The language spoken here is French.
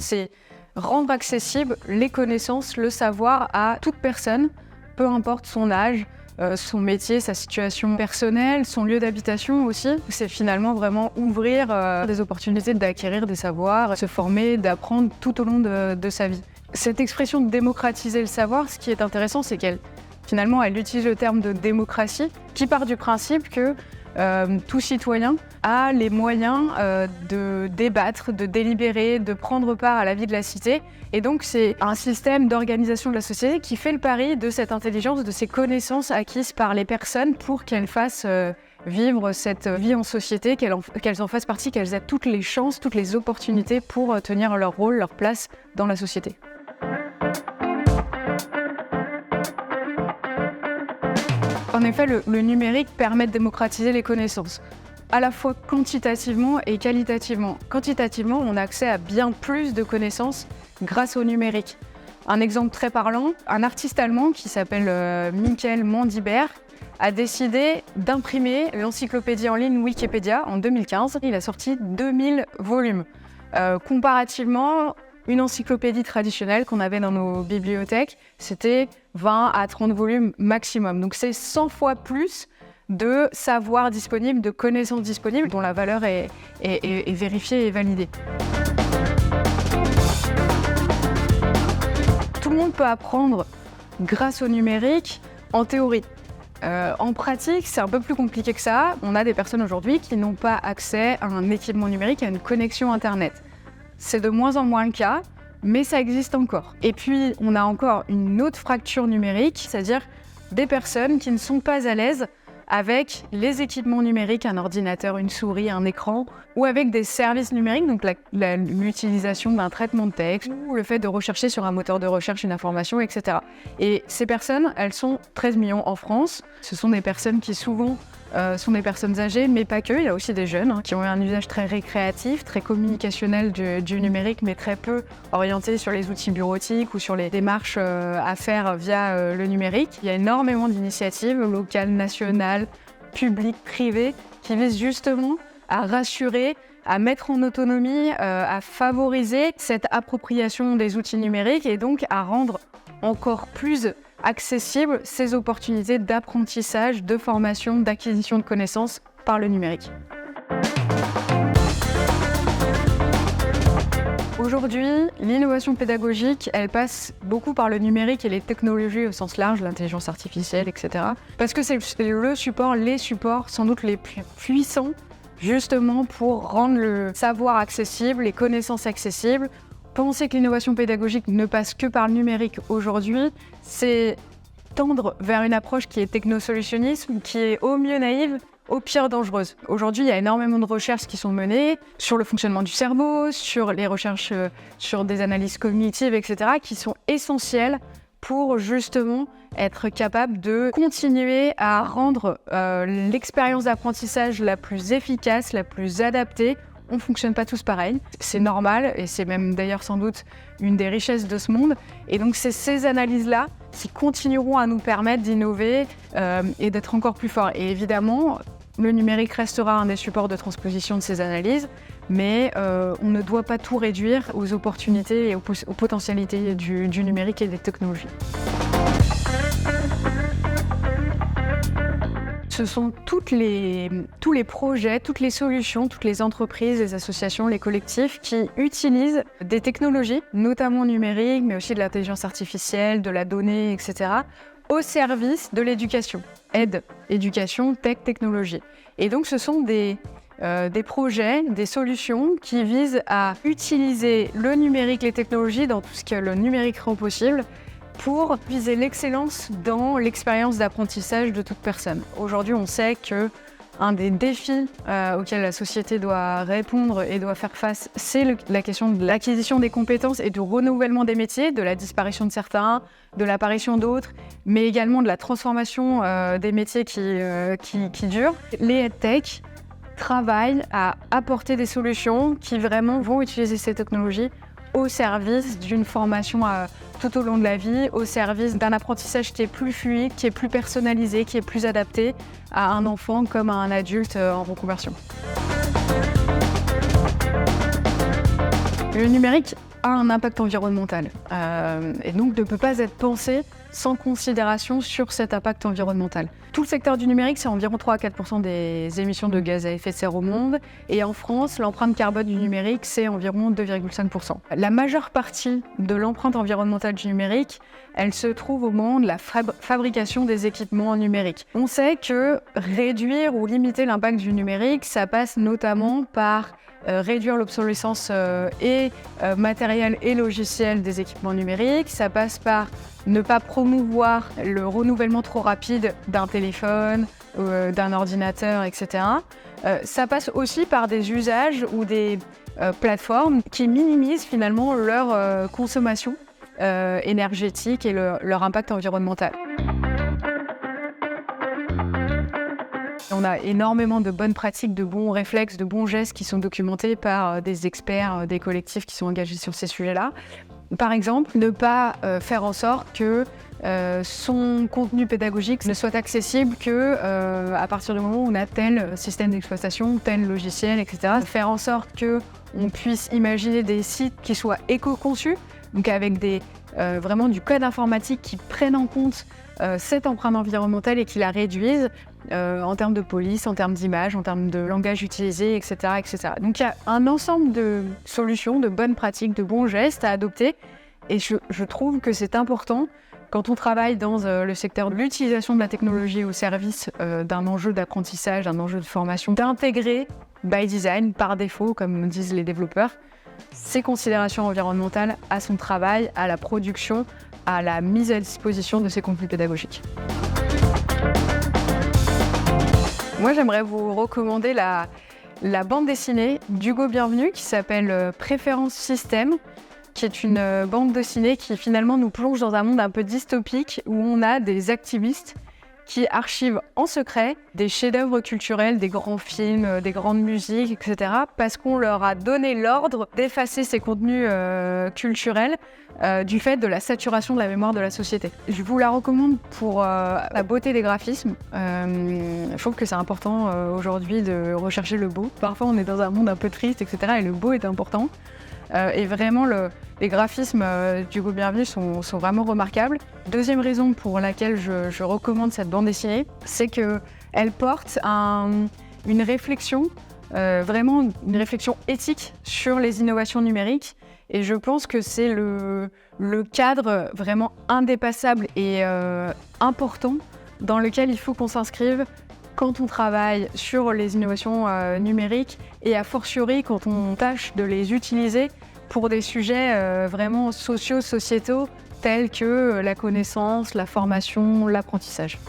c'est rendre accessible les connaissances, le savoir à toute personne, peu importe son âge, son métier, sa situation personnelle, son lieu d'habitation aussi. C'est finalement vraiment ouvrir des opportunités d'acquérir des savoirs, se former, d'apprendre tout au long de sa vie. Cette expression de démocratiser le savoir, ce qui est intéressant, c'est qu'elle utilise le terme de démocratie, qui part du principe que tout citoyen a les moyens de débattre, de délibérer, de prendre part à la vie de la cité. Et donc, c'est un système d'organisation de la société qui fait le pari de cette intelligence, de ces connaissances acquises par les personnes pour qu'elles fassent vivre cette vie en société, qu'elles en fassent partie, qu'elles aient toutes les chances, toutes les opportunités pour tenir leur rôle, leur place dans la société. En effet, le numérique permet de démocratiser les connaissances, à la fois quantitativement et qualitativement. Quantitativement, on a accès à bien plus de connaissances grâce au numérique. Un exemple très parlant, un artiste allemand qui s'appelle Michael Mandibert a décidé d'imprimer l'encyclopédie en ligne Wikipédia en 2015. Il a sorti 2000 volumes. Comparativement, une encyclopédie traditionnelle qu'on avait dans nos bibliothèques, c'était 20 à 30 volumes maximum. Donc c'est 100 fois plus de savoir disponible, de connaissances disponibles, dont la valeur est vérifiée et validée. Tout le monde peut apprendre grâce au numérique en théorie. En pratique, c'est un peu plus compliqué que ça. On a des personnes aujourd'hui qui n'ont pas accès à un équipement numérique, à une connexion Internet. C'est de moins en moins le cas, mais ça existe encore. Et puis, on a encore une autre fracture numérique, c'est-à-dire des personnes qui ne sont pas à l'aise avec les équipements numériques, un ordinateur, une souris, un écran, ou avec des services numériques, donc l'utilisation d'un traitement de texte, ou le fait de rechercher sur un moteur de recherche une information, etc. Et ces personnes, elles sont 13 millions en France. Ce sont des personnes qui souvent sont des personnes âgées, mais pas que. Il y a aussi des jeunes qui ont eu un usage très récréatif, très communicationnel du numérique, mais très peu orienté sur les outils bureautiques ou sur les démarches à faire via le numérique. Il y a énormément d'initiatives locales, nationales, publiques, privées, qui visent justement à rassurer, à mettre en autonomie, à favoriser cette appropriation des outils numériques et donc à rendre encore plus accessibles ces opportunités d'apprentissage, de formation, d'acquisition de connaissances par le numérique. Aujourd'hui, l'innovation pédagogique, elle passe beaucoup par le numérique et les technologies au sens large, l'intelligence artificielle, etc. Parce que c'est le support, les supports sans doute les plus puissants, justement pour rendre le savoir accessible, les connaissances accessibles. Penser que l'innovation pédagogique ne passe que par le numérique aujourd'hui, c'est tendre vers une approche qui est technosolutionnisme, qui est au mieux naïve, au pire dangereuse. Aujourd'hui, il y a énormément de recherches qui sont menées sur le fonctionnement du cerveau, sur les recherches sur des analyses cognitives, etc., qui sont essentielles pour justement être capable de continuer à rendre l'expérience d'apprentissage la plus efficace, la plus adaptée. On ne fonctionne pas tous pareil, c'est normal et c'est même d'ailleurs sans doute une des richesses de ce monde. Et donc c'est ces analyses-là qui continueront à nous permettre d'innover et d'être encore plus forts. Et évidemment, le numérique restera un des supports de transposition de ces analyses, mais on ne doit pas tout réduire aux opportunités et aux potentialités du numérique et des technologies. Ce sont tous les projets, toutes les solutions, toutes les entreprises, les associations, les collectifs qui utilisent des technologies, notamment numériques, mais aussi de l'intelligence artificielle, de la donnée, etc., au service de l'éducation. Aide, éducation, tech, technologie. Et donc ce sont des projets, des solutions qui visent à utiliser le numérique, les technologies dans tout ce que le numérique rend possible, pour viser l'excellence dans l'expérience d'apprentissage de toute personne. Aujourd'hui, on sait qu'un des défis auxquels la société doit répondre et doit faire face, c'est la question de l'acquisition des compétences et du renouvellement des métiers, de la disparition de certains, de l'apparition d'autres, mais également de la transformation des métiers qui durent. Les EdTech travaillent à apporter des solutions qui vraiment vont utiliser ces technologies au service d'une formation tout au long de la vie, au service d'un apprentissage qui est plus fluide, qui est plus personnalisé, qui est plus adapté à un enfant comme à un adulte en reconversion. Le numérique a un impact environnemental et donc ne peut pas être pensé sans considération sur cet impact environnemental. Tout le secteur du numérique, c'est environ 3 à 4% des émissions de gaz à effet de serre au monde. Et en France, l'empreinte carbone du numérique, c'est environ 2,5%. La majeure partie de l'empreinte environnementale du numérique, elle se trouve au moment de la fabrication des équipements numériques. On sait que réduire ou limiter l'impact du numérique, ça passe notamment par réduire l'obsolescence matérielle et logicielle des équipements numériques. Ça passe par ne pas promouvoir le renouvellement trop rapide d'un téléphone, d'un ordinateur, etc. Ça passe aussi par des usages ou des plateformes qui minimisent finalement leur consommation énergétique et leur impact environnemental. On a énormément de bonnes pratiques, de bons réflexes, de bons gestes qui sont documentés par des experts, des collectifs qui sont engagés sur ces sujets-là. Par exemple, ne pas faire en sorte que son contenu pédagogique ne soit accessible qu'à partir du moment où on a tel système d'exploitation, tel logiciel, etc. Faire en sorte qu'on puisse imaginer des sites qui soient éco-conçus, donc avec vraiment du code informatique qui prenne en compte cette empreinte environnementale et qui la réduise en termes de police, en termes d'image, en termes de langage utilisé, etc., etc. Donc il y a un ensemble de solutions, de bonnes pratiques, de bons gestes à adopter. Et je trouve que c'est important, quand on travaille dans le secteur de l'utilisation de la technologie au service d'un enjeu d'apprentissage, d'un enjeu de formation, d'intégrer by design, par défaut, comme disent les développeurs, ces considérations environnementales à son travail, à la production, à la mise à disposition de ses contenus pédagogiques. Moi, j'aimerais vous recommander la bande dessinée d'Hugo Bienvenu qui s'appelle Préférence Système, qui est une bande dessinée qui finalement nous plonge dans un monde un peu dystopique où on a des activistes qui archivent en secret des chefs-d'œuvre culturels, des grands films, des grandes musiques, etc. parce qu'on leur a donné l'ordre d'effacer ces contenus culturels du fait de la saturation de la mémoire de la société. Je vous la recommande pour la beauté des graphismes. Je trouve que c'est important aujourd'hui de rechercher le beau. Parfois, on est dans un monde un peu triste, etc. et le beau est important. Et vraiment, les graphismes d'Hugo Bienvenu sont vraiment remarquables. Deuxième raison pour laquelle je recommande cette bande dessinée, c'est qu'elle porte une réflexion, vraiment une réflexion éthique sur les innovations numériques. Et je pense que c'est le cadre vraiment indépassable et important dans lequel il faut qu'on s'inscrive quand on travaille sur les innovations numériques et a fortiori quand on tâche de les utiliser pour des sujets vraiment sociétaux tels que la connaissance, la formation, l'apprentissage.